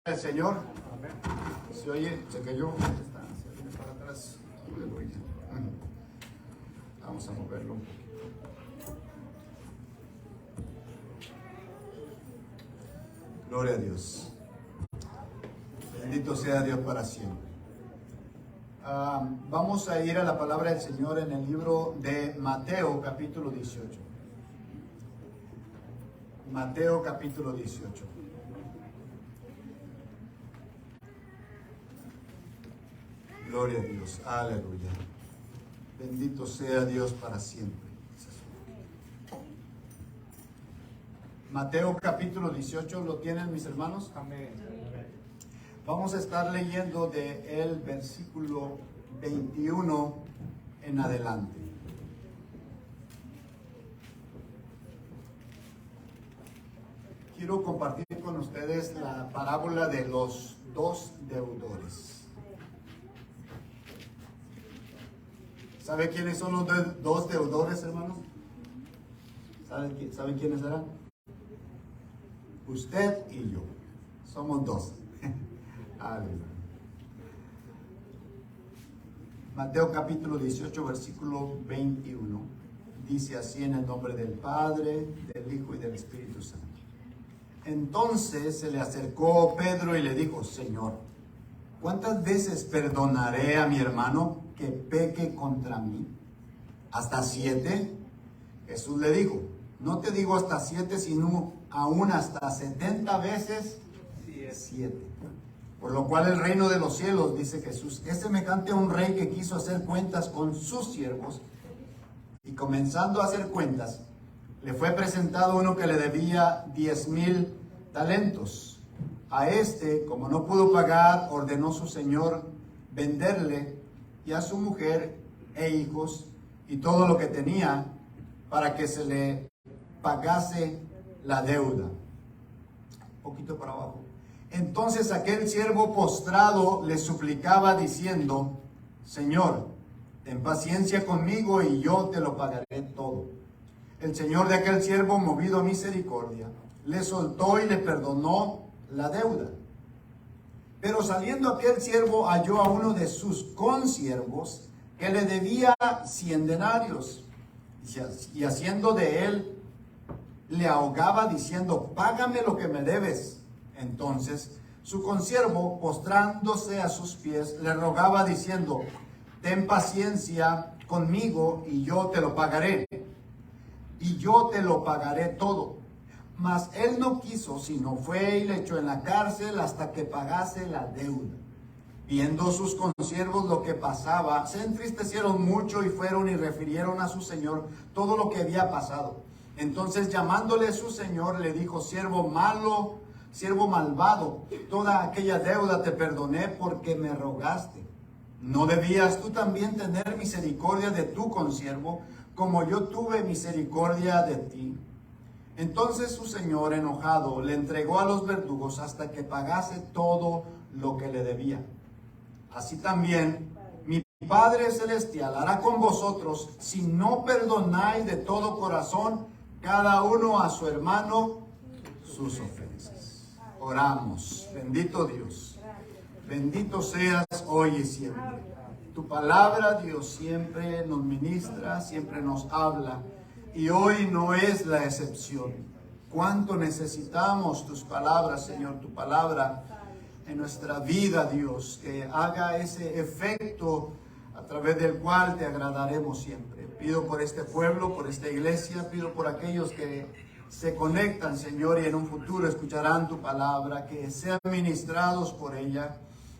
El Señor. Se oye, se cayó. Se viene para atrás. Aleluya. Vamos a moverlo un poquito. Gloria a Dios. Bendito sea Dios para siempre. Vamos a ir a la palabra del Señor en el libro de Mateo, capítulo 18. Mateo, capítulo 18. Gloria a Dios, aleluya. Bendito sea Dios para siempre. Mateo capítulo 18, ¿lo tienen mis hermanos? Amén. Vamos a estar leyendo de el versículo 21 en adelante. Quiero compartir con ustedes la parábola de los dos deudores. ¿Sabe quiénes son los dos deudores, hermanos? ¿Saben quiénes eran? Usted y yo. Somos dos. Aleluya. Mateo capítulo 18, versículo 21. Dice así en el nombre del Padre, del Hijo y del Espíritu Santo. Entonces se le acercó Pedro y le dijo: Señor, ¿cuántas veces perdonaré a mi hermano que peque contra mí? ¿Hasta 7? Jesús le dijo: no te digo hasta 7, sino aún hasta 70 veces 7. Por lo cual el reino de los cielos, dice Jesús, es semejante a un rey que quiso hacer cuentas con sus siervos, y comenzando a hacer cuentas, le fue presentado uno que le debía 10,000 talentos. A este, como no pudo pagar, ordenó su señor venderle y a su mujer e hijos y todo lo que tenía, para que se le pagase la deuda. Un poquito para abajo. Entonces aquel siervo postrado le suplicaba diciendo: Señor, ten paciencia conmigo y yo te lo pagaré todo. El señor de aquel siervo, movido a misericordia, le soltó y le perdonó la deuda. Pero saliendo aquel siervo halló a uno de sus consiervos que le debía 100 denarios, y haciendo de él le ahogaba diciendo: págame lo que me debes. Entonces su consiervo, postrándose a sus pies, le rogaba diciendo: ten paciencia conmigo y yo te lo pagaré. Y yo te lo pagaré todo. Mas él no quiso, sino fue y le echó en la cárcel hasta que pagase la deuda. Viendo sus consiervos lo que pasaba, se entristecieron mucho y fueron y refirieron a su señor todo lo que había pasado. Entonces, llamándole su señor, le dijo: siervo malo, siervo malvado, toda aquella deuda te perdoné porque me rogaste. ¿No debías tú también tener misericordia de tu consiervo, como yo tuve misericordia de ti? Entonces su señor, enojado, le entregó a los verdugos hasta que pagase todo lo que le debía. Así también mi Padre Celestial hará con vosotros si no perdonáis de todo corazón cada uno a su hermano sus ofensas. Oramos. Bendito Dios, bendito seas hoy y siempre. Tu palabra, Dios, siempre nos ministra, siempre nos habla, y hoy no es la excepción. Cuánto necesitamos tus palabras, Señor, tu palabra en nuestra vida, Dios, que haga ese efecto a través del cual te agradaremos siempre. Pido por este pueblo, por esta iglesia, pido por aquellos que se conectan, Señor, y en un futuro escucharán tu palabra, que sean ministrados por ella,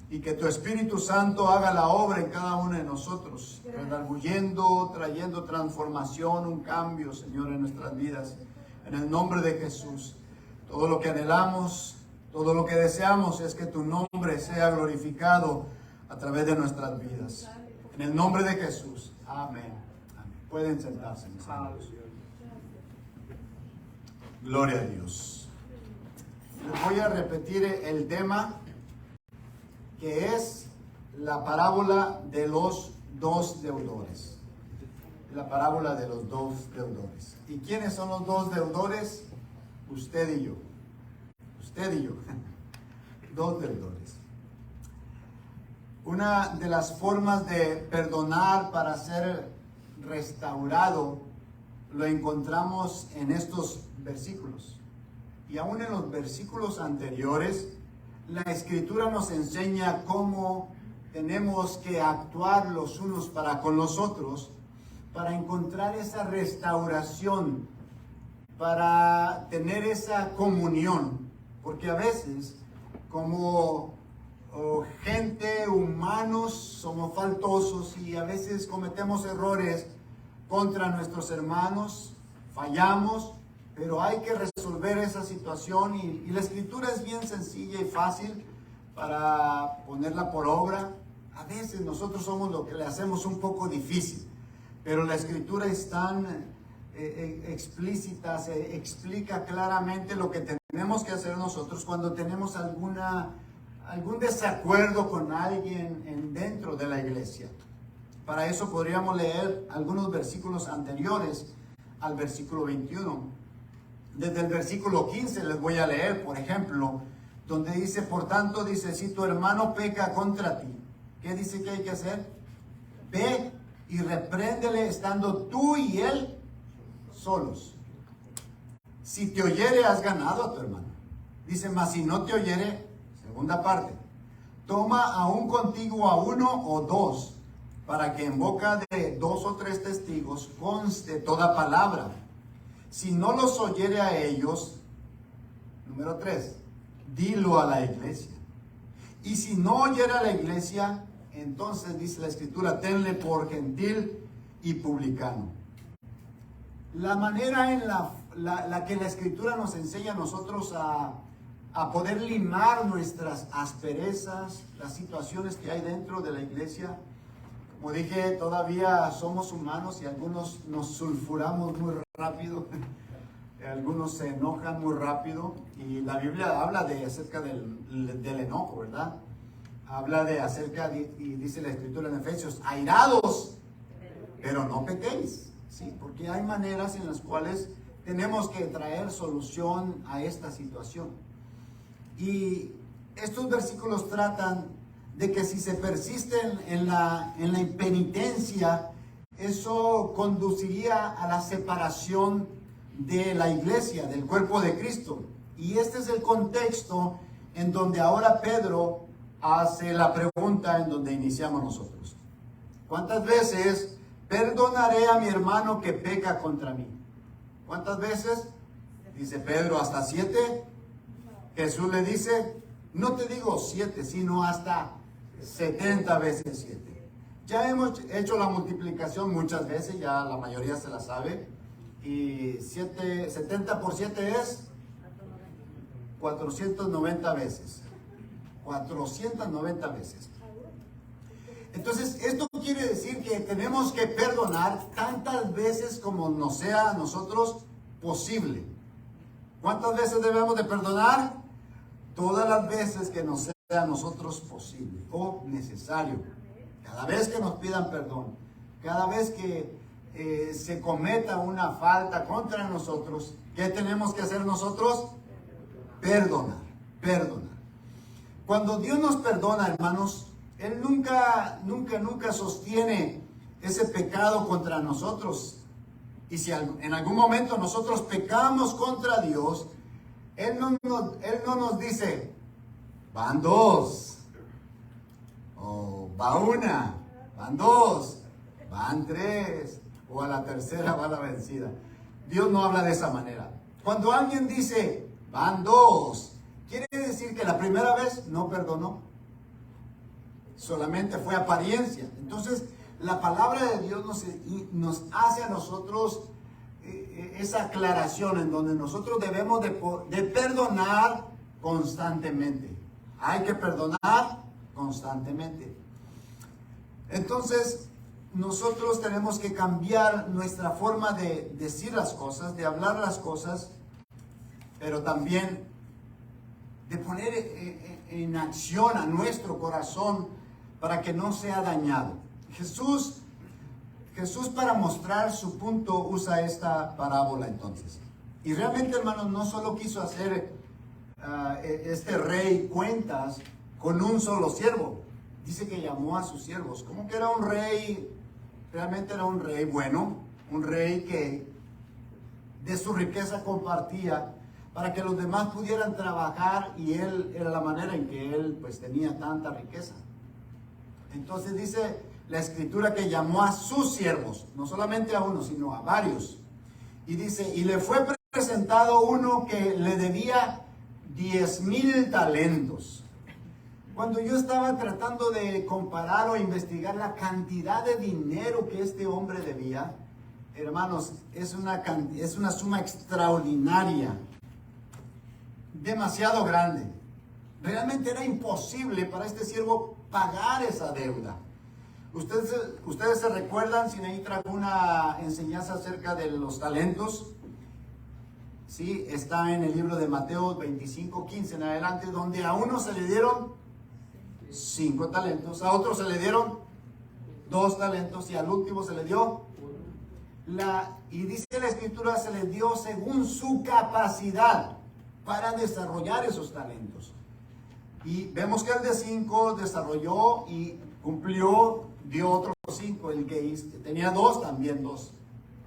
y que tu Espíritu Santo haga la obra en cada uno de nosotros, redarguyendo, trayendo transformación, un cambio, Señor, en nuestras vidas. En el nombre de Jesús, todo lo que anhelamos, todo lo que deseamos es que tu nombre sea glorificado a través de nuestras vidas. En el nombre de Jesús. Amén. Amén. Pueden sentarse, mis hermanos. Gloria a Dios. Les voy a repetir el tema, que es la parábola de los dos deudores. La parábola de los dos deudores. ¿Y quiénes son los dos deudores? Usted y yo. Usted y yo. dos deudores. Una de las formas de perdonar para ser restaurado lo encontramos en estos versículos. Y aún en los versículos anteriores, la Escritura nos enseña cómo tenemos que actuar los unos para con los otros para encontrar esa restauración, para tener esa comunión. Porque a veces, como gente, humanos, somos faltosos y a veces cometemos errores contra nuestros hermanos, fallamos, pero hay que resolver esa situación y la Escritura es bien sencilla y fácil para ponerla por obra. A veces nosotros somos lo que le hacemos un poco difícil, pero la Escritura es tan explícita, se explica claramente lo que tenemos que hacer nosotros cuando tenemos algún desacuerdo con alguien dentro de la iglesia. Para eso podríamos leer algunos versículos anteriores al versículo 21. Desde el versículo 15 les voy a leer, por ejemplo, donde dice, por tanto, dice, si tu hermano peca contra ti, ¿qué dice que hay que hacer? Ve y repréndele estando tú y él solos. Si te oyere, has ganado a tu hermano. Dice, mas si no te oyere, segunda parte, toma aún contigo a uno o dos, para que en boca de 2 o 3 testigos conste toda palabra. Si no los oyere a ellos, número 3, dilo a la iglesia. Y si no oyere a la iglesia, entonces dice la Escritura, tenle por gentil y publicano. La manera en la que la Escritura nos enseña a nosotros a poder limar nuestras asperezas, las situaciones que hay dentro de la iglesia. Como dije, todavía somos humanos y algunos nos sulfuramos muy rápido, algunos se enojan muy rápido y la Biblia habla acerca del enojo, ¿verdad? Habla y dice la Escritura en Efesios, airados, pero no pequéis, ¿sí? Porque hay maneras en las cuales tenemos que traer solución a esta situación. Y estos versículos tratan de que si se persisten en la impenitencia, eso conduciría a la separación de la iglesia, del cuerpo de Cristo. Y este es el contexto en donde ahora Pedro hace la pregunta en donde iniciamos nosotros. ¿Cuántas veces perdonaré a mi hermano que peca contra mí? ¿Cuántas veces? Dice Pedro, ¿hasta 7? Jesús le dice, no te digo 7, sino hasta 70 veces 7. Ya hemos hecho la multiplicación muchas veces, ya la mayoría se la sabe. Y 70 por 7 es 490 veces. 490 veces. Entonces, esto quiere decir que tenemos que perdonar tantas veces como nos sea a nosotros posible. ¿Cuántas veces debemos de perdonar? Todas las veces que nos sea a nosotros posible o necesario. Cada vez que nos pidan perdón, cada vez que se cometa una falta contra nosotros, ¿qué tenemos que hacer nosotros? Perdonar. Cuando Dios nos perdona, hermanos, Él nunca sostiene ese pecado contra nosotros. Y si en algún momento nosotros pecamos contra Dios, Él no nos dice, van 2, o va 1, van 2, van 3, o a la tercera va la vencida. Dios no habla de esa manera. Cuando alguien dice, van 2, quiere decir que la primera vez no perdonó. Solamente fue apariencia. Entonces, la palabra de Dios nos hace a nosotros esa aclaración en donde nosotros debemos de perdonar constantemente. Hay que perdonar constantemente. Entonces, nosotros tenemos que cambiar nuestra forma de decir las cosas, de hablar las cosas, pero también de poner en acción a nuestro corazón para que no sea dañado. Jesús para mostrar su punto usa esta parábola entonces. Y realmente, hermanos, no solo quiso hacer este rey cuentas con un solo siervo. Dice que llamó a sus siervos. Como que era un rey, realmente era un rey bueno, un rey que de su riqueza compartía para que los demás pudieran trabajar, y él era la manera en que él pues tenía tanta riqueza. Entonces dice la escritura que llamó a sus siervos, no solamente a uno, sino a varios. Y dice, y le fue presentado uno que le debía 10,000 talentos. Cuando yo estaba tratando de comparar o investigar la cantidad de dinero que este hombre debía, hermanos, es una suma extraordinaria, demasiado grande. Realmente era imposible para este siervo pagar esa deuda. Ustedes se recuerdan, si ahí traigo una enseñanza acerca de los talentos. Sí, está en el libro de Mateo 25:15 en adelante, donde a uno se le dieron 5 talentos, a otro se le dieron 2 talentos y al último se le dio y dice la escritura, se le dio según su capacidad para desarrollar esos talentos. Y vemos que el de 5 desarrolló y cumplió, dio otros 5. El que tenía 2, también 2.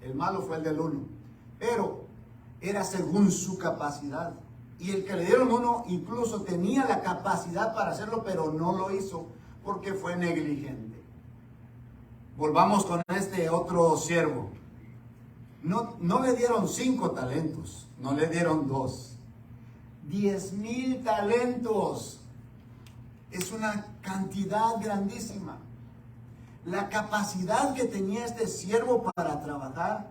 El malo fue el del 1. Pero era según su capacidad. Y el que le dieron 1 incluso tenía la capacidad para hacerlo, pero no lo hizo porque fue negligente. Volvamos con este otro siervo. No le dieron 5 talentos, no le dieron 2. 10,000 talentos. Es una cantidad grandísima. La capacidad que tenía este siervo para trabajar,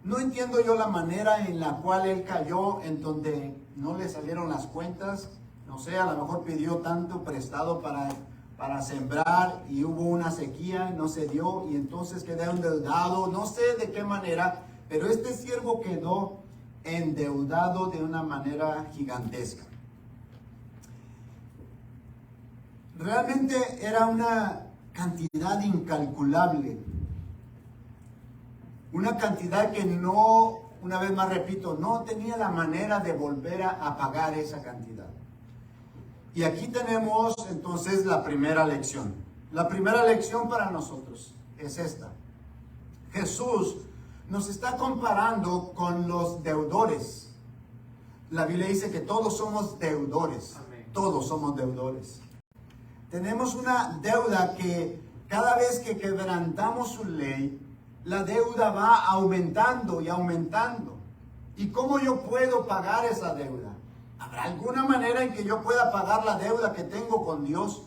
no entiendo yo la manera en la cual él cayó, en donde no le salieron las cuentas. No sé, a lo mejor pidió tanto prestado para sembrar y hubo una sequía, no se dio y entonces quedó endeudado. No sé de qué manera, pero este siervo quedó endeudado de una manera gigantesca. Realmente era una cantidad incalculable. Una cantidad que no, una vez más repito, no tenía la manera de volver a pagar esa cantidad. Y aquí tenemos entonces la primera lección. La primera lección para nosotros es esta. Jesús nos está comparando con los deudores. La Biblia dice que todos somos deudores. Amén. Todos somos deudores. Tenemos una deuda que cada vez que quebrantamos su ley, la deuda va aumentando y aumentando. ¿Y cómo yo puedo pagar esa deuda? ¿Habrá alguna manera en que yo pueda pagar la deuda que tengo con Dios?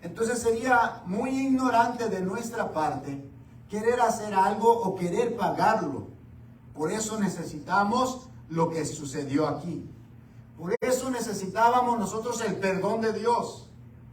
Entonces sería muy ignorante de nuestra parte querer hacer algo o querer pagarlo. Por eso necesitamos lo que sucedió aquí. Por eso necesitábamos nosotros el perdón de Dios.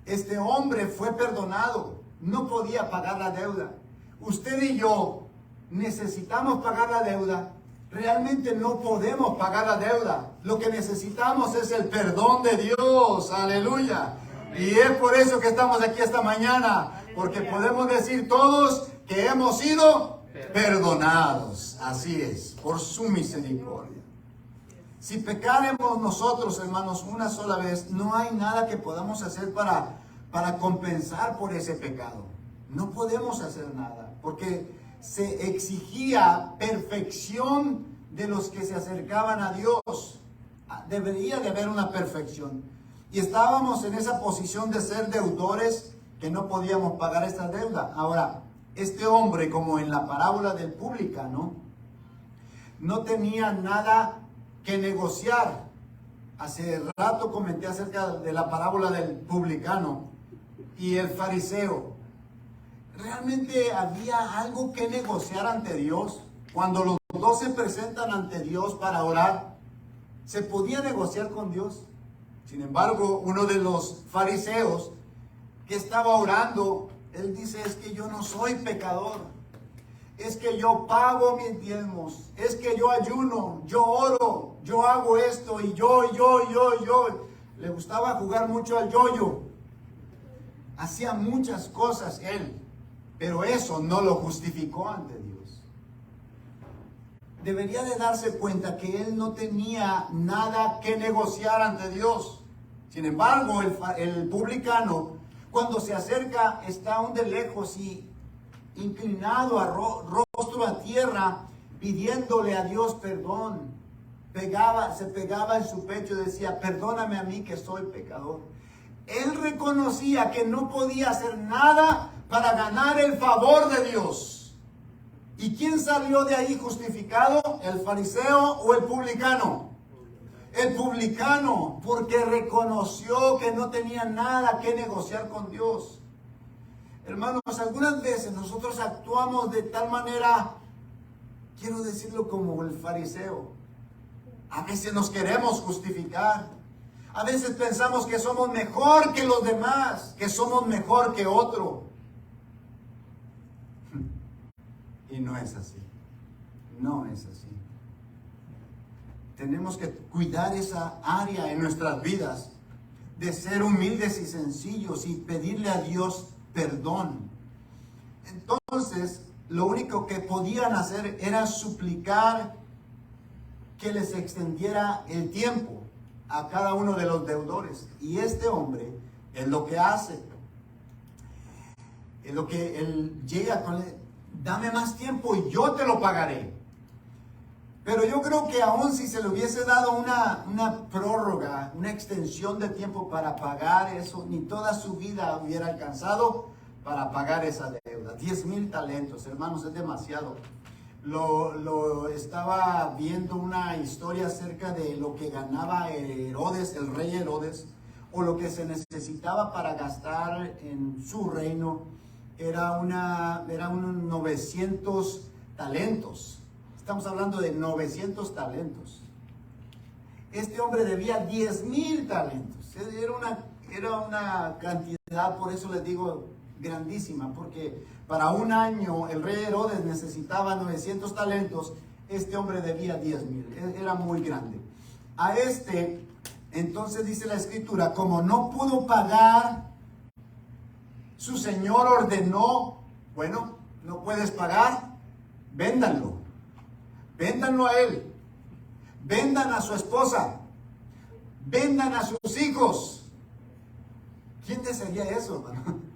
Este hombre fue perdonado, no podía pagar la deuda. Usted y yo necesitamos pagar la deuda. Realmente no podemos pagar la deuda. Lo que necesitamos es el perdón de Dios. Aleluya. Y es por eso que estamos aquí esta mañana. Porque podemos decir todos que hemos sido perdonados. Así es, por su misericordia. Si pecaremos nosotros, hermanos, una sola vez, no hay nada que podamos hacer para compensar por ese pecado. No podemos hacer nada, porque se exigía perfección de los que se acercaban a Dios. Debería de haber una perfección. Y estábamos en esa posición de ser deudores que no podíamos pagar esta deuda. Ahora, este hombre, como en la parábola del publicano, no tenía nada que negociar. Hace rato comenté acerca de la parábola del publicano y el fariseo. ¿Realmente había algo que negociar ante Dios? Cuando los dos se presentan ante Dios para orar, ¿se podía negociar con Dios? Sin embargo, uno de los fariseos que estaba orando, él dice, es que yo no soy pecador. Es que yo pago mis diezmos. Es que yo ayuno, yo oro, yo hago esto y yo. Le gustaba jugar mucho al yo-yo. Hacía muchas cosas él. Pero eso no lo justificó ante Dios. debería de darse cuenta que él no tenía nada que negociar ante Dios. Sin embargo, el publicano, cuando se acerca, está aún de lejos y inclinado rostro a tierra, pidiéndole a Dios perdón. Se pegaba en su pecho y decía, perdóname a mí que soy pecador. Él reconocía que no podía hacer nada para ganar el favor de Dios. ¿Y quién salió de ahí justificado? ¿El fariseo o el publicano? El publicano, porque reconoció que no tenía nada que negociar con Dios. Hermanos, algunas veces nosotros actuamos de tal manera, quiero decirlo como el fariseo. A veces nos queremos justificar. A veces pensamos que somos mejor que los demás, que somos mejor que otro. Y no es así. No es así. Tenemos que cuidar esa área en nuestras vidas de ser humildes y sencillos y pedirle a Dios perdón. Entonces, lo único que podían hacer era suplicar que les extendiera el tiempo a cada uno de los deudores. Y este hombre es lo que hace. Es lo que él llega con él. Dame más tiempo y yo te lo pagaré. Pero yo creo que aún si se le hubiese dado una prórroga, una extensión de tiempo para pagar eso, ni toda su vida hubiera alcanzado para pagar esa deuda. 10,000 talentos, hermanos, es demasiado. Lo estaba viendo una historia acerca de lo que ganaba Herodes, el rey Herodes, o lo que se necesitaba para gastar en su reino. Eran unos 900 talentos. Estamos hablando de 900 talentos. Este hombre debía 10,000 talentos. Era una cantidad, por eso les digo, grandísima, porque para un año el rey Herodes necesitaba 900 talentos, este hombre debía 10,000, era muy grande. A este, entonces dice la escritura, como no pudo pagar, su señor ordenó, bueno, no puedes pagar, véndanlo a él, vendan a su esposa, vendan a sus hijos. ¿Quién desearía eso, hermano?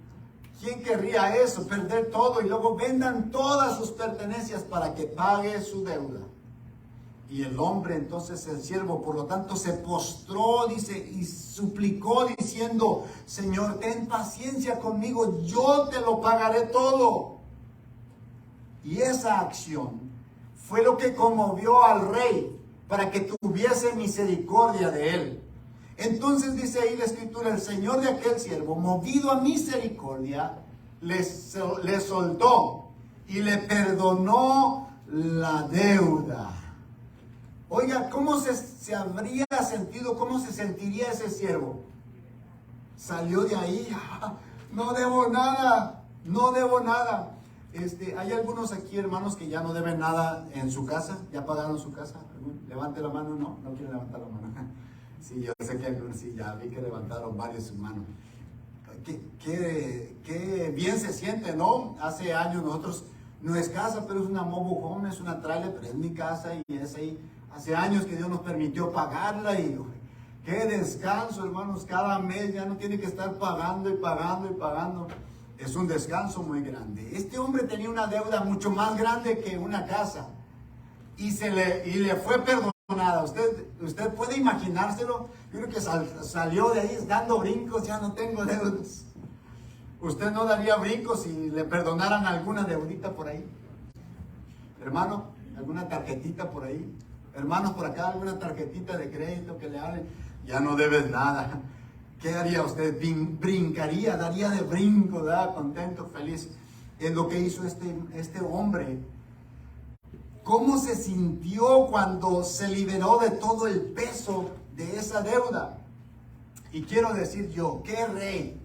¿Quién querría eso? Perder todo y luego vendan todas sus pertenencias para que pague su deuda. Y el hombre, entonces el siervo, por lo tanto, se postró, dice, y suplicó diciendo, Señor, ten paciencia conmigo, yo te lo pagaré todo. Y esa acción fue lo que conmovió al rey para que tuviese misericordia de él. Entonces dice ahí la escritura, el señor de aquel siervo, movido a misericordia, le soltó y le perdonó la deuda. Oiga, ¿cómo se habría sentido, cómo se sentiría ese siervo? Salió de ahí, no debo nada, no debo nada. Hay algunos aquí, hermanos, que ya no deben nada en su casa, ya pagaron su casa. Levante la mano, no quiere levantar la mano. Sí, yo sé que algunos sí, ya vi que levantaron varios sus manos. Qué bien se siente, ¿no? Hace años nosotros, no es casa, pero es una mobile home, es una trailer, pero es mi casa y es ahí. Hace años que Dios nos permitió pagarla y qué descanso, hermanos, cada mes ya no tiene que estar pagando y pagando y pagando. Es un descanso muy grande. Este hombre tenía una deuda mucho más grande que una casa y le fue perdonada. Usted puede imaginárselo. Yo creo que salió de ahí dando brincos, ya no tengo deudas. ¿Usted no daría brincos si le perdonaran alguna deudita por ahí? Hermano, alguna tarjetita por ahí. Hermanos, por acá alguna tarjetita de crédito que le hablen. Ya no debes nada. ¿Qué haría usted? Brincaría, daría de brinco, ¿verdad? Contento, feliz. Es lo que hizo este hombre. ¿Cómo se sintió cuando se liberó de todo el peso de esa deuda? Y quiero decir yo, ¡qué rey!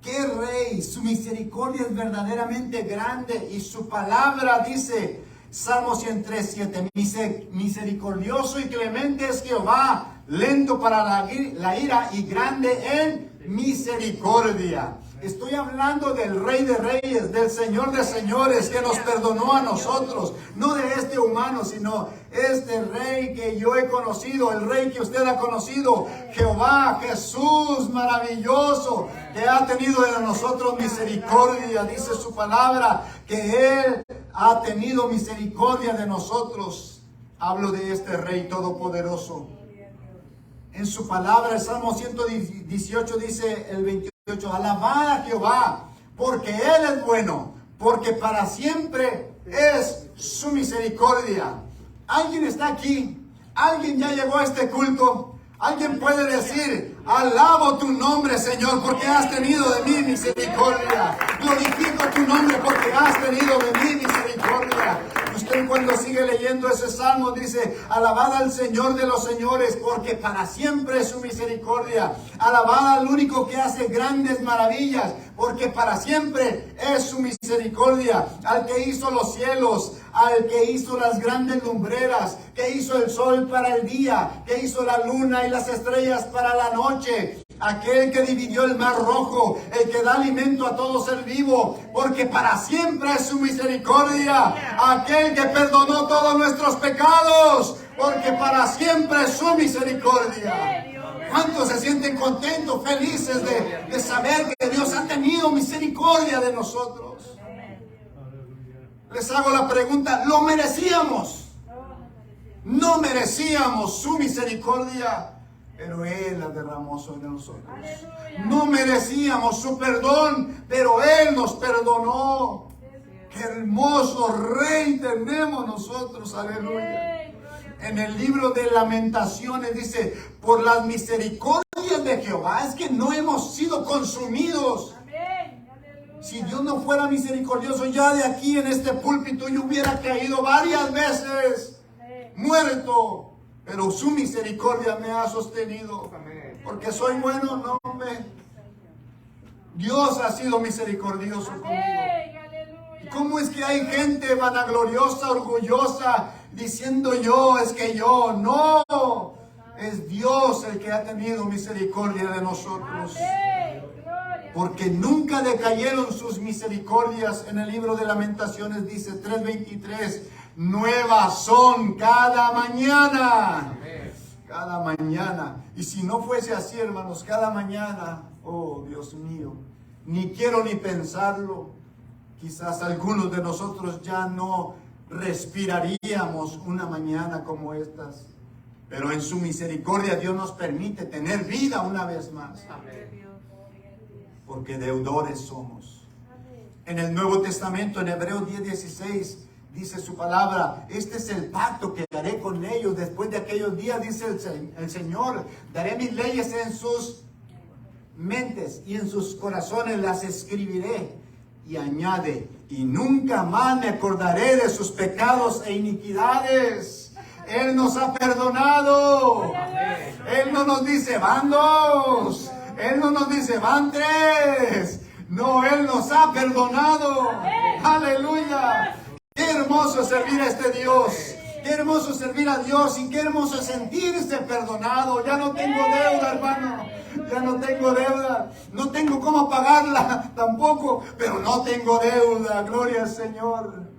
¡Qué rey! Su misericordia es verdaderamente grande y su palabra dice, Salmo 103:7, misericordioso y clemente es Jehová, lento para la ira y grande en misericordia. Estoy hablando del Rey de Reyes, del Señor de Señores, que nos perdonó a nosotros. No de este humano, sino este Rey que yo he conocido, el Rey que usted ha conocido, Jehová, Jesús maravilloso, que ha tenido de nosotros misericordia. Dice su palabra que Él ha tenido misericordia de nosotros. Hablo de este Rey todopoderoso. En su palabra, el Salmo 118 dice el 28, alabad a Jehová, porque Él es bueno, porque para siempre es su misericordia. ¿Alguien está aquí? ¿Alguien ya llegó a este culto? ¿Alguien puede decir, alabo tu nombre, Señor, porque has tenido de mí misericordia? Glorifico tu nombre porque has tenido de mí misericordia. Usted cuando sigue leyendo ese salmo dice, alabad al Señor de los señores, porque para siempre es su misericordia. Alabad al único que hace grandes maravillas, porque para siempre es su misericordia. Al que hizo los cielos, al que hizo las grandes lumbreras, que hizo el sol para el día, que hizo la luna y las estrellas para la noche. Aquel que dividió el mar rojo, el que da alimento a todo ser vivo, porque para siempre es su misericordia. Aquel que perdonó todos nuestros pecados, porque para siempre es su misericordia. ¿Cuántos se sienten contentos, felices de saber que Dios ha tenido misericordia de nosotros? Les hago la pregunta, ¿lo merecíamos? No merecíamos su misericordia, pero Él la derramó sobre nosotros. No merecíamos su perdón, pero Él nos perdonó. Qué hermoso Rey tenemos nosotros, aleluya. En el libro de Lamentaciones dice, por las misericordias de Jehová es que no hemos sido consumidos. Si Dios no fuera misericordioso, ya de aquí en este púlpito yo hubiera caído varias veces, muerto. Pero su misericordia me ha sostenido. Porque soy bueno, no me. Dios ha sido misericordioso conmigo. ¿Cómo es que hay gente vanagloriosa, orgullosa, diciendo es que yo? No, es Dios el que ha tenido misericordia de nosotros. Porque nunca decayeron sus misericordias. En el libro de Lamentaciones dice 3:23, nuevas son cada mañana. Cada mañana. Y si no fuese así, hermanos, cada mañana, oh Dios mío, ni quiero ni pensarlo. Quizás algunos de nosotros ya no respiraríamos una mañana como estas. Pero en su misericordia Dios nos permite tener vida una vez más. Porque deudores somos. En el Nuevo Testamento, en Hebreos 10:16, dice su palabra, este es el pacto que haré con ellos después de aquellos días, dice el Señor, daré mis leyes en sus mentes y en sus corazones las escribiré. Y añade, y nunca más me acordaré de sus pecados e iniquidades. Él nos ha perdonado. Él no nos dice, van dos. Él no nos dice, van tres. No, Él nos ha perdonado. Aleluya. Qué hermoso es servir a este Dios. Qué hermoso es servir a Dios y qué hermoso es sentirse perdonado. Ya no tengo deuda, hermano. Ya no tengo deuda. No tengo cómo pagarla tampoco, pero no tengo deuda. Gloria al Señor.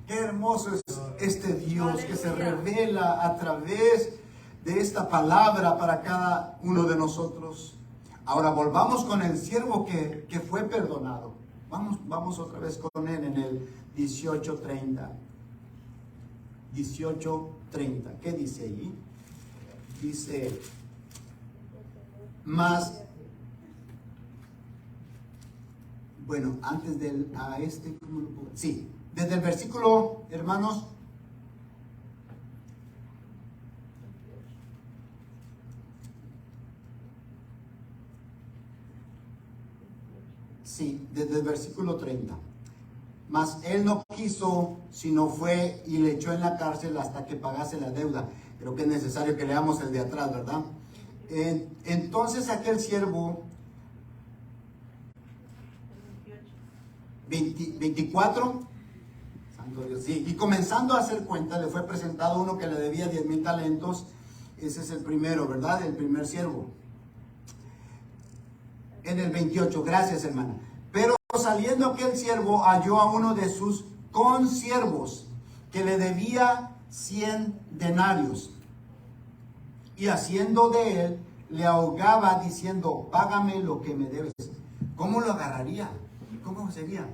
Qué hermoso es este Dios que se revela a través de esta palabra para cada uno de nosotros. Ahora volvamos con el siervo que fue perdonado. Vamos otra vez con él en el 18:30. 18:30. ¿Qué dice ahí? Dice, más, bueno, antes ¿cómo lo pongo? Sí, desde el versículo, hermanos, sí, desde el versículo 30. Mas él no quiso, sino fue y le echó en la cárcel hasta que pagase la deuda. Creo que es necesario que leamos el de atrás, ¿verdad? Entonces aquel siervo, 24, santo Dios, sí, y comenzando a hacer cuenta, le fue presentado uno que le debía 10,000 talentos. Ese es el primero, ¿verdad? El primer siervo. En el 28, gracias hermana. Pero saliendo aquel siervo halló a uno de sus consiervos que le debía 100 denarios. Y haciendo de él, le ahogaba diciendo, págame lo que me debes. ¿Cómo lo agarraría? ¿Cómo sería?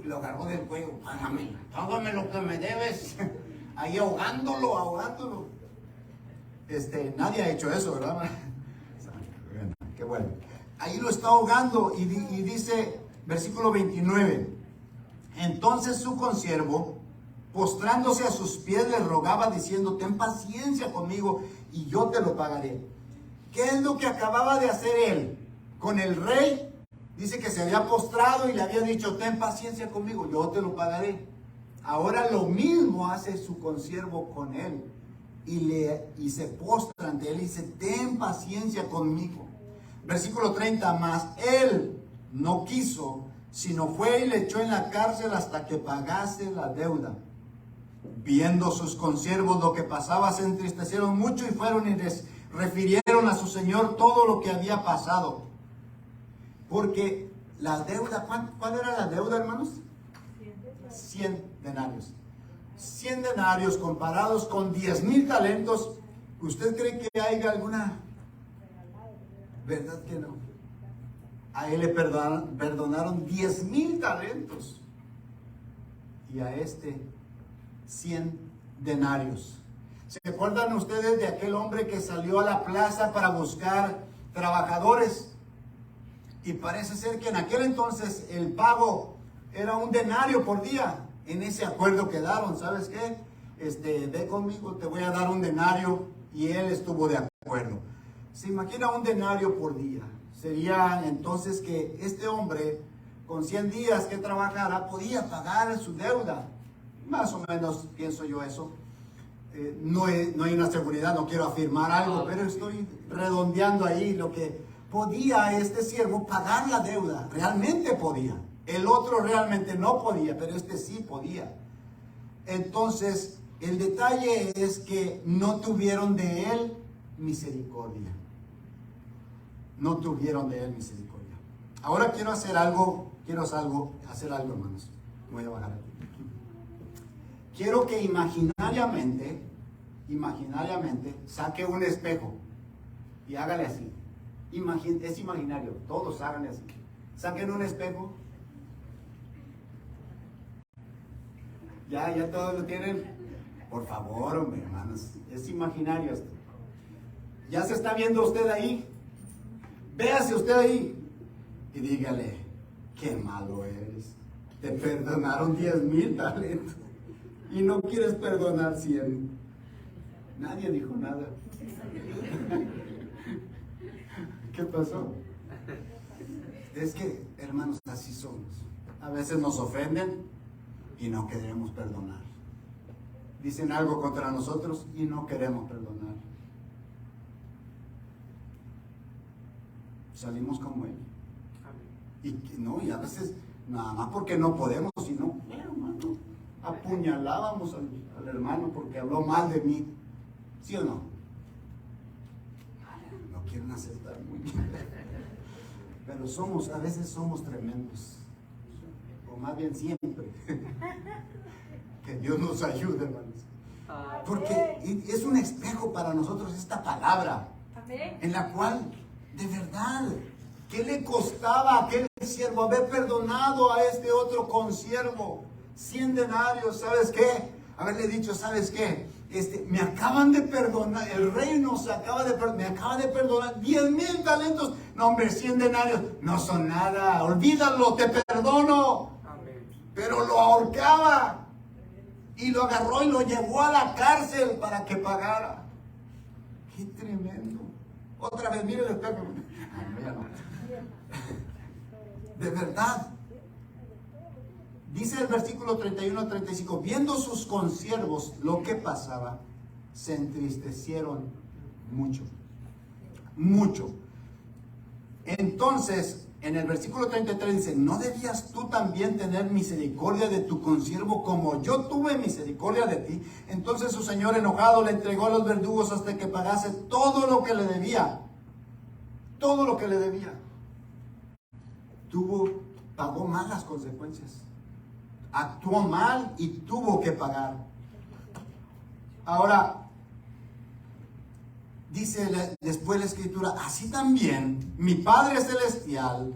Lo agarró del cuello, págame lo que me debes. Ahí ahogándolo. Nadie ha hecho eso, ¿verdad? Qué bueno. Ahí lo está ahogando y dice, versículo 29. Entonces su consiervo, postrándose a sus pies, le rogaba diciendo, ten paciencia conmigo y yo te lo pagaré. ¿Qué es lo que acababa de hacer él con el rey? Dice que se había postrado y le había dicho, ten paciencia conmigo, yo te lo pagaré. Ahora lo mismo hace su consiervo con él y se postra ante él y dice, ten paciencia conmigo. Versículo 30, más él no quiso, sino fue y le echó en la cárcel hasta que pagase la deuda. Viendo sus consiervos lo que pasaba, se entristecieron mucho y fueron y les refirieron a su señor todo lo que había pasado. Porque la deuda, ¿cuál era la deuda, hermanos? 100 denarios. 100 denarios comparados con 10,000 talentos. ¿Usted cree que haya alguna? ¿Verdad que no? A él le perdonaron 10,000 talentos. Y a 100 denarios. ¿Se acuerdan ustedes de aquel hombre que salió a la plaza para buscar trabajadores? Y parece ser que en aquel entonces el pago era 1 denario por día. En ese acuerdo quedaron, ¿sabes qué? Ve conmigo, te voy a dar 1 denario. Y él estuvo de acuerdo. Se imagina 1 denario por día. Sería entonces que este hombre, con 100 días que trabajara, podía pagar su deuda. Más o menos pienso yo eso. No hay una seguridad, no quiero afirmar algo, pero estoy redondeando ahí lo que podía este siervo pagar la deuda. Realmente podía. El otro realmente no podía, pero sí podía. Entonces, el detalle es que no tuvieron de él misericordia. No tuvieron de él misericordia. Ahora quiero hacer algo, hermanos. Voy a bajar aquí. Quiero que imaginariamente saque un espejo y hágale así. Es imaginario, todos háganle así. Saquen un espejo. Ya todos lo tienen. Por favor, hombre, hermanos, es imaginario esto. ¿Ya se está viendo usted ahí? Véase usted ahí y dígale, qué malo eres. Te perdonaron 10,000 talentos y no quieres perdonar 100. Nadie dijo nada. ¿Qué pasó? Es que, hermanos, así somos. A veces nos ofenden y no queremos perdonar. Dicen algo contra nosotros y no queremos perdonar. Salimos como él. Y a veces, nada más porque no podemos, sino, hermano, apuñalábamos al hermano porque habló mal de mí. ¿Sí o no? No quieren aceptar muy bien. Pero a veces somos tremendos. O más bien siempre. Que Dios nos ayude, hermanos. Porque es un espejo para nosotros esta palabra. En la cual, de verdad, ¿qué le costaba a aquel siervo haber perdonado a este otro consiervo? 100 denarios, ¿sabes qué? Haberle dicho, ¿sabes qué? Me acaban de perdonar, el rey nos acaba de perdonar, me acaba de perdonar 10,000 talentos. No, hombre, 100 denarios no son nada, olvídalo, te perdono. Amén. Pero lo ahorcaba y lo agarró y lo llevó a la cárcel para que pagara. ¡Qué tremendo! Otra vez, mire el espejo. De verdad. Dice el versículo 31-35, viendo sus consiervos lo que pasaba, se entristecieron mucho. Mucho. Entonces, en el versículo 33 dice, ¿no debías tú también tener misericordia de tu consiervo como yo tuve misericordia de ti? Entonces su señor enojado le entregó a los verdugos hasta que pagase todo lo que le debía. todo lo que le debía. Pagó mal las consecuencias. Actuó mal y tuvo que pagar. Ahora, dice después la Escritura, así también mi Padre Celestial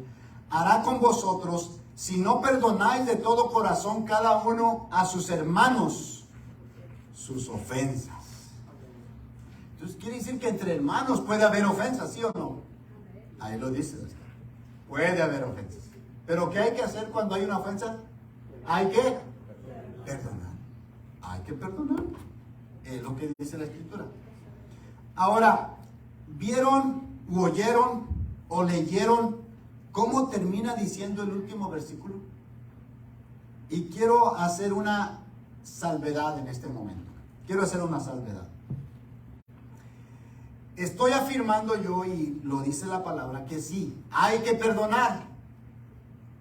hará con vosotros si no perdonáis de todo corazón cada uno a sus hermanos sus ofensas. Entonces quiere decir que entre hermanos puede haber ofensas, ¿sí o no? Ahí lo dice. Puede haber ofensas. Pero ¿qué hay que hacer cuando hay una ofensa? Hay que perdonar. Hay que perdonar. Es lo que dice la Escritura. Ahora, ¿vieron u oyeron o leyeron cómo termina diciendo el último versículo? Y quiero hacer una salvedad en este momento. Quiero hacer una salvedad. Estoy afirmando yo, y lo dice la palabra, que sí, hay que perdonar.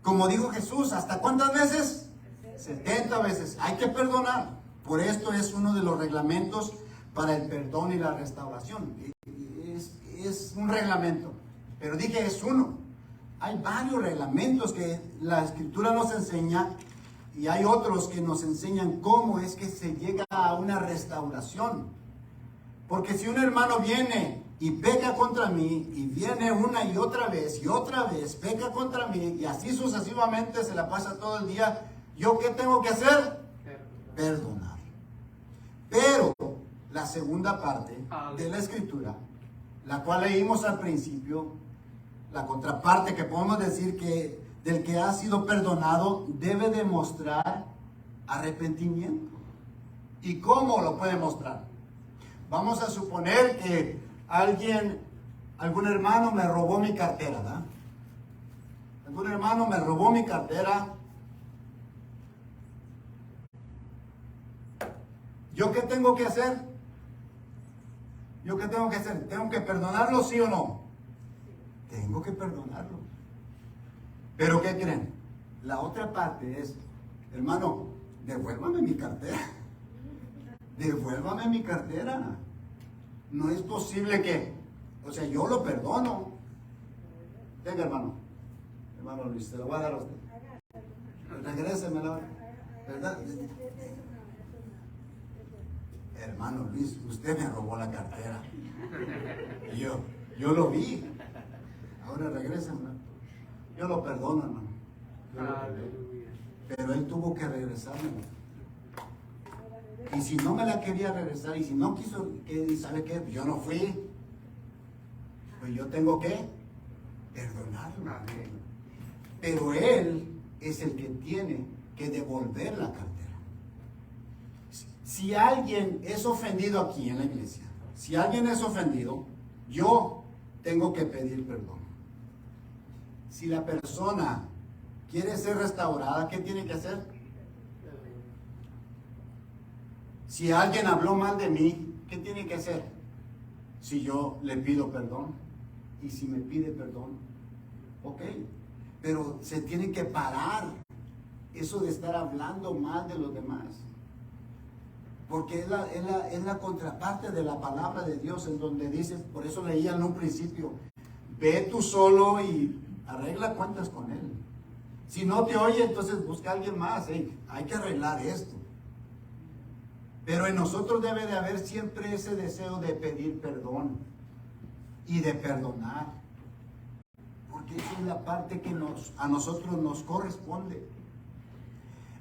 Como dijo Jesús, ¿hasta cuántas veces? 70 veces. Hay que perdonar. Por esto es uno de los reglamentos para el perdón y la restauración. Es un reglamento. Pero dije, es uno. Hay varios reglamentos que la Escritura nos enseña, y hay otros que nos enseñan cómo es que se llega a una restauración. Porque si un hermano viene y peca contra mí, y viene una y otra vez, peca contra mí, y así sucesivamente se la pasa todo el día, ¿yo qué tengo que hacer? Perdonar. Pero la segunda parte de la Escritura, la cual leímos al principio, la contraparte que podemos decir que del que ha sido perdonado debe demostrar arrepentimiento. ¿Y cómo lo puede mostrar? Vamos a suponer que algún hermano me robó mi cartera, ¿verdad? Algún hermano me robó mi cartera. ¿Yo qué tengo que hacer? ¿Tengo que perdonarlo, sí o no? Tengo que perdonarlo. ¿Pero qué creen? La otra parte es, hermano, devuélvame mi cartera. Devuélvame mi cartera. No es posible que, yo lo perdono. Venga, hermano Luis, te lo voy a dar a usted. Regrésemela, ¿verdad? Hermano Luis, usted me robó la cartera. Y yo lo vi. Ahora regrésemela. Yo lo perdono, hermano. Pero él tuvo que regresármela. Y si no me la quería regresar, y si no quiso, ¿sabe qué? Yo no fui. Pues yo tengo que perdonarlo. Pero él es el que tiene que devolver la cartera. Si alguien es ofendido aquí en la iglesia, si alguien es ofendido, yo tengo que pedir perdón. Si la persona quiere ser restaurada, ¿qué tiene que hacer? Si alguien habló mal de mí, ¿qué tiene que hacer? Si yo le pido perdón, y si me pide perdón, ok, pero se tiene que parar eso de estar hablando mal de los demás, porque es la contraparte de la palabra de Dios, en donde dice, por eso leía en un principio, ve tú solo y arregla cuentas con él. Si no te oye, entonces busca a alguien más. Hay que arreglar esto. Pero en nosotros debe de haber siempre ese deseo de pedir perdón y de perdonar, porque esa es la parte que a nosotros nos corresponde.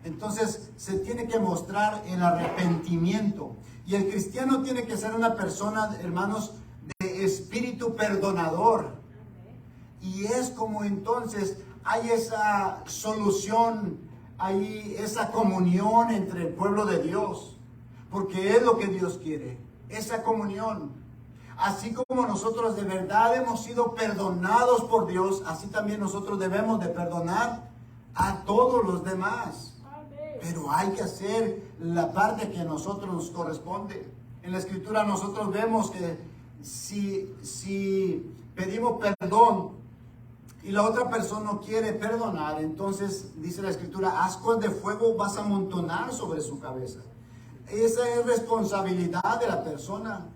Entonces se tiene que mostrar el arrepentimiento, y el cristiano tiene que ser una persona, hermanos, de espíritu perdonador. Y es como entonces hay esa solución, hay esa comunión entre el pueblo de Dios, porque es lo que Dios quiere, esa comunión. Así como nosotros de verdad hemos sido perdonados por Dios, así también nosotros debemos de perdonar a todos los demás. Pero hay que hacer la parte que a nosotros nos corresponde. En la Escritura nosotros vemos que si pedimos perdón y la otra persona no quiere perdonar, entonces dice la Escritura, ascuas de fuego vas a amontonar sobre su cabeza. Esa es responsabilidad de la persona.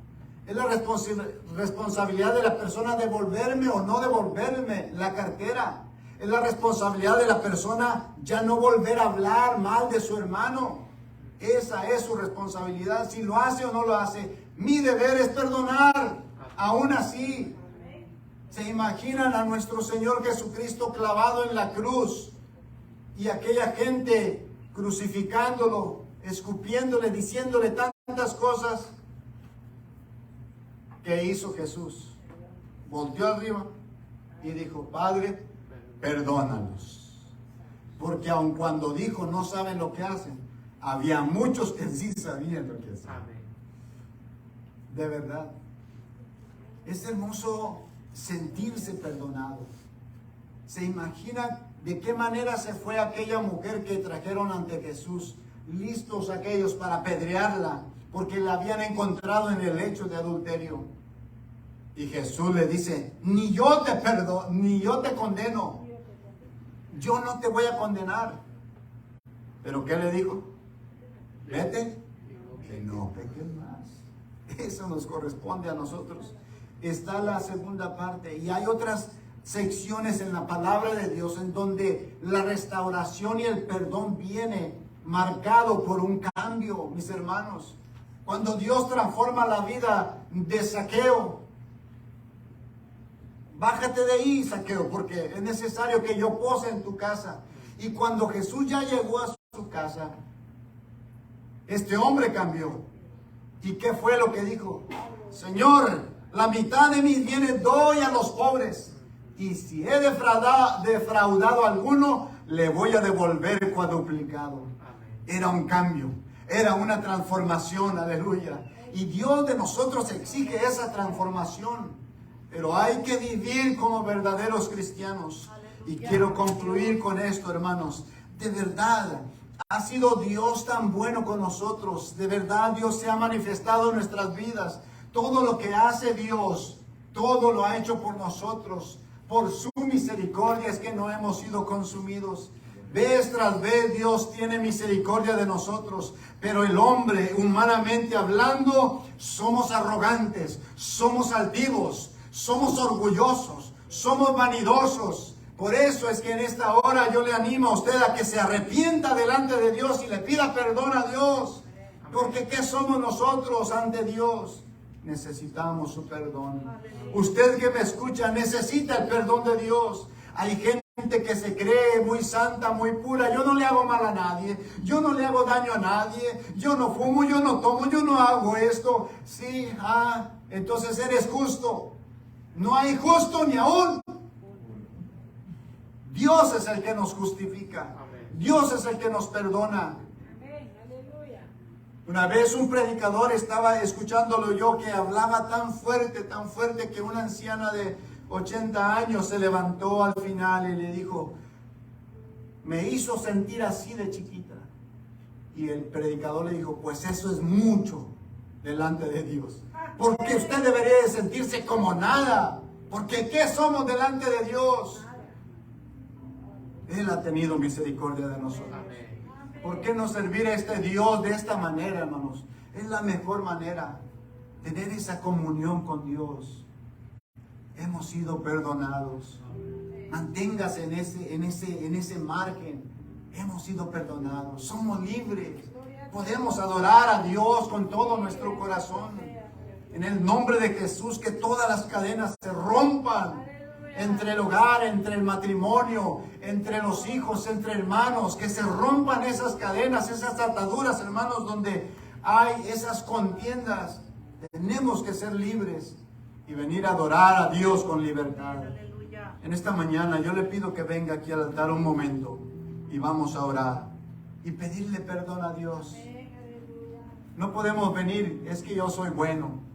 Es la responsabilidad de la persona devolverme o no devolverme la cartera. Es la responsabilidad de la persona ya no volver a hablar mal de su hermano. Esa es su responsabilidad, si lo hace o no lo hace. Mi deber es perdonar. Aún así, ¿se imaginan a nuestro Señor Jesucristo clavado en la cruz? Y aquella gente crucificándolo, escupiéndole, diciéndole tantas cosas. ¿Qué hizo Jesús? Volteó arriba y dijo: Padre, perdónalos. Porque aun cuando dijo no saben lo que hacen, había muchos que sí sabían lo que hacían. De verdad. Es hermoso sentirse perdonado. ¿Se imagina de qué manera se fue aquella mujer que trajeron ante Jesús? Listos aquellos para apedrearla, porque la habían encontrado en el lecho de adulterio. Y Jesús le dice: ni yo te perdono, ni yo te condeno. Yo no te voy a condenar. ¿Pero qué le dijo? Vete, que no peques más. Eso nos corresponde a nosotros. Está la segunda parte. Y hay otras secciones en la palabra de Dios en donde la restauración y el perdón viene marcado por un cambio, mis hermanos. Cuando Dios transforma la vida de Zaqueo, bájate de ahí, Zaqueo, porque es necesario que yo pose en tu casa. Y cuando Jesús ya llegó a su casa, este hombre cambió. ¿Y qué fue lo que dijo? Señor, la mitad de mis bienes doy a los pobres. Y si he defraudado a alguno, le voy a devolver cuadruplicado. Era un cambio, era una transformación, aleluya. Y Dios de nosotros exige esa transformación. Pero hay que vivir como verdaderos cristianos. Y quiero concluir con esto, hermanos. De verdad, ha sido Dios tan bueno con nosotros. De verdad, Dios se ha manifestado en nuestras vidas. Todo lo que hace Dios, todo lo ha hecho por nosotros. Por su misericordia es que no hemos sido consumidos. Vez tras vez Dios tiene misericordia de nosotros, pero el hombre, humanamente hablando, somos arrogantes, somos altivos, somos orgullosos, somos vanidosos. Por eso es que en esta hora yo le animo a usted a que se arrepienta delante de Dios y le pida perdón a Dios. Porque ¿qué somos nosotros ante Dios? Necesitamos su perdón. Usted que me escucha necesita el perdón de Dios. Hay gente que se cree muy santa, muy pura. Yo no le hago mal a nadie, yo no le hago daño a nadie, yo no fumo, yo no tomo, yo no hago esto. Sí, entonces eres justo. No hay justo ni aún. Dios es el que nos justifica. Dios es el que nos perdona. Una vez un predicador, estaba escuchándolo yo, que hablaba tan fuerte que una anciana de 80 años se levantó al final y le dijo: me hizo sentir así de chiquita. Y el predicador le dijo: pues eso es mucho delante de Dios. Porque usted debería de sentirse como nada. Porque ¿qué somos delante de Dios? Él ha tenido misericordia de nosotros. ¿Por qué no servir a este Dios de esta manera, hermanos? Es la mejor manera. Tener esa comunión con Dios. Hemos sido perdonados. Manténgase en ese margen. Hemos sido perdonados. Somos libres. Podemos adorar a Dios con todo nuestro corazón. En el nombre de Jesús, que todas las cadenas se rompan. Entre el hogar, entre el matrimonio, entre los hijos, entre hermanos, que se rompan esas cadenas, esas ataduras, hermanos, donde hay esas contiendas. Tenemos que ser libres y venir a adorar a Dios con libertad. En esta mañana yo le pido que venga aquí al altar un momento y vamos a orar y pedirle perdón a Dios. No podemos venir, es que yo soy bueno.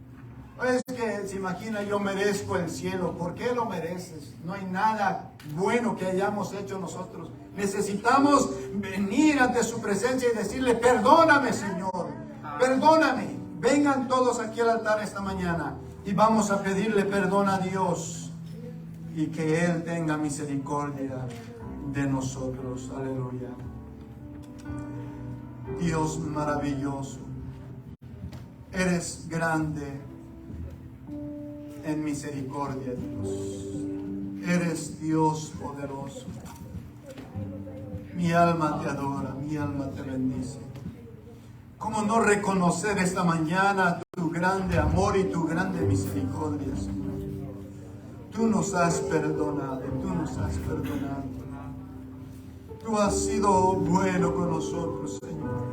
Es que se imagina, yo merezco el cielo. ¿Por qué lo mereces? No hay nada bueno que hayamos hecho nosotros. Necesitamos venir ante su presencia y decirle: perdóname, Señor, perdóname. Vengan todos aquí al altar esta mañana y vamos a pedirle perdón a Dios y que Él tenga misericordia de nosotros. Aleluya. Dios maravilloso, eres grande. en misericordia, Dios. Eres Dios poderoso. Mi alma te adora, mi alma te bendice. ¿Cómo no reconocer esta mañana tu grande amor y tu grande misericordia, Señor? Tú nos has perdonado, tú nos has perdonado. Tú has sido bueno con nosotros, Señor.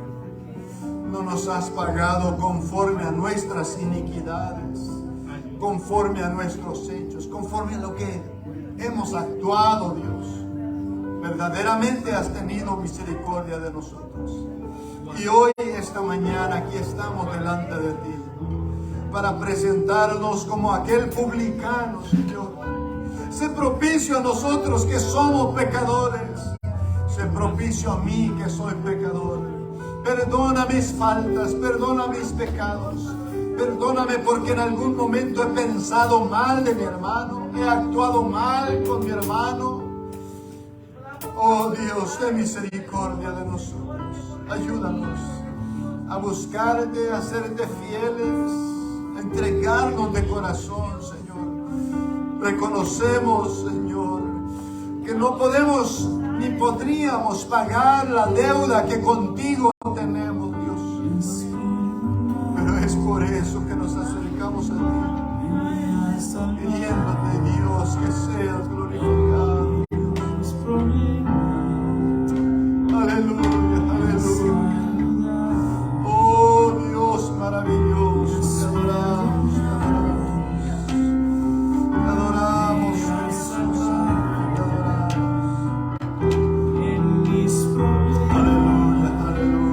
No nos has pagado conforme a nuestras iniquidades, conforme a nuestros hechos, conforme a lo que hemos actuado, Dios. Verdaderamente has tenido misericordia de nosotros. Y hoy, esta mañana, aquí estamos delante de ti para presentarnos como aquel publicano, Señor. Sé propicio a nosotros que somos pecadores. Sé propicio a mí que soy pecador. Perdona mis faltas, perdona mis pecados. Perdóname porque en algún momento he pensado mal de mi hermano, he actuado mal con mi hermano. Oh Dios, ten misericordia de nosotros. Ayúdanos a buscarte, a serte fieles, a entregarnos de corazón, Señor. Reconocemos, Señor, que no podemos ni podríamos pagar la deuda que contigo tenemos, Dios. Pero es por eso que nos acercamos a ti, pidiéndote, Dios, que seas glorificado. Aleluya, aleluya. Oh Dios maravilloso, te adoramos, te adoramos. Te adoramos, Jesús, te adoramos. Aleluya, aleluya.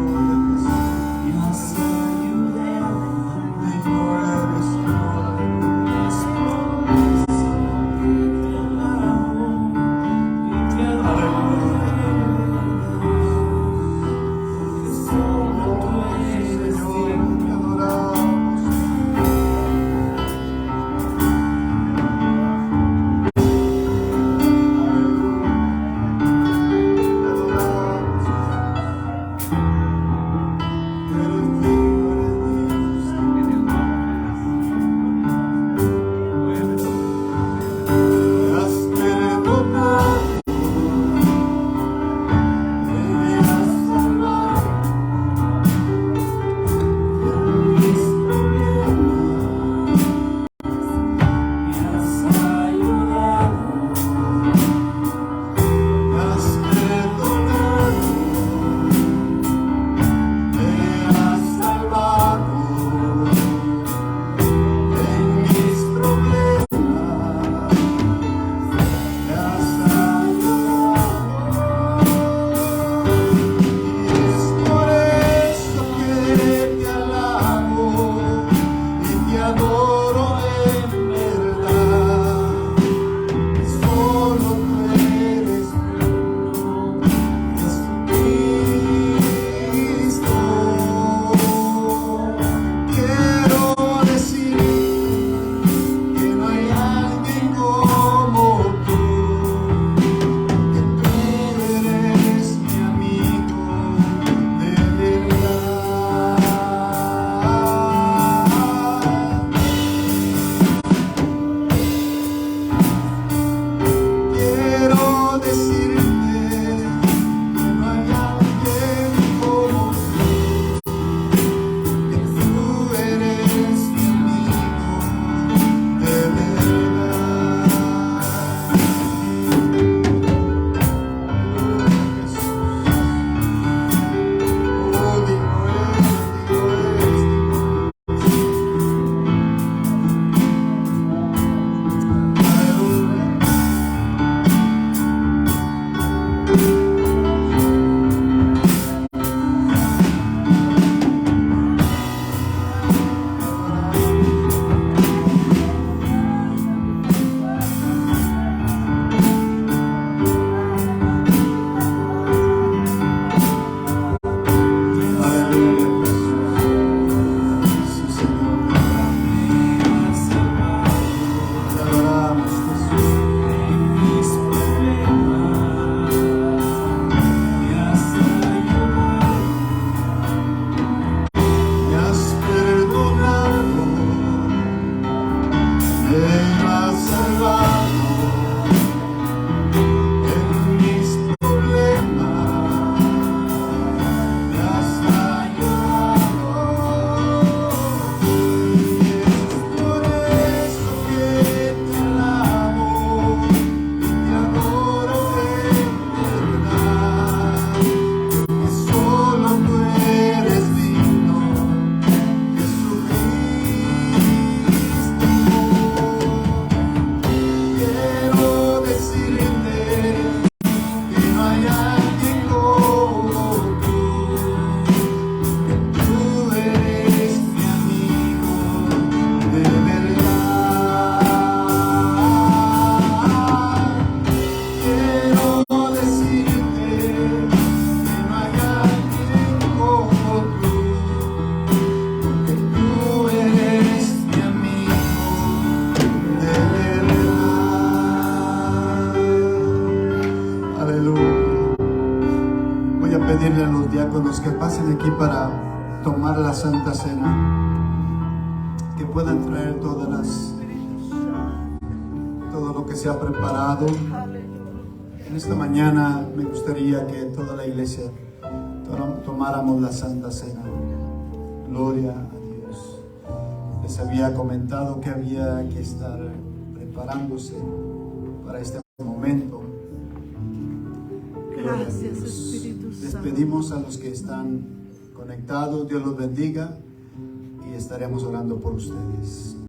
los diáconos que pasen aquí para tomar la Santa Cena, que puedan traer todo lo que se ha preparado. En esta mañana me gustaría que toda la iglesia tomáramos la Santa Cena. Gloria a Dios. Les había comentado que había que estar preparándose para este momento. Gracias, Espíritu Santo. Despedimos a los que están conectados. Dios los bendiga y estaremos orando por ustedes.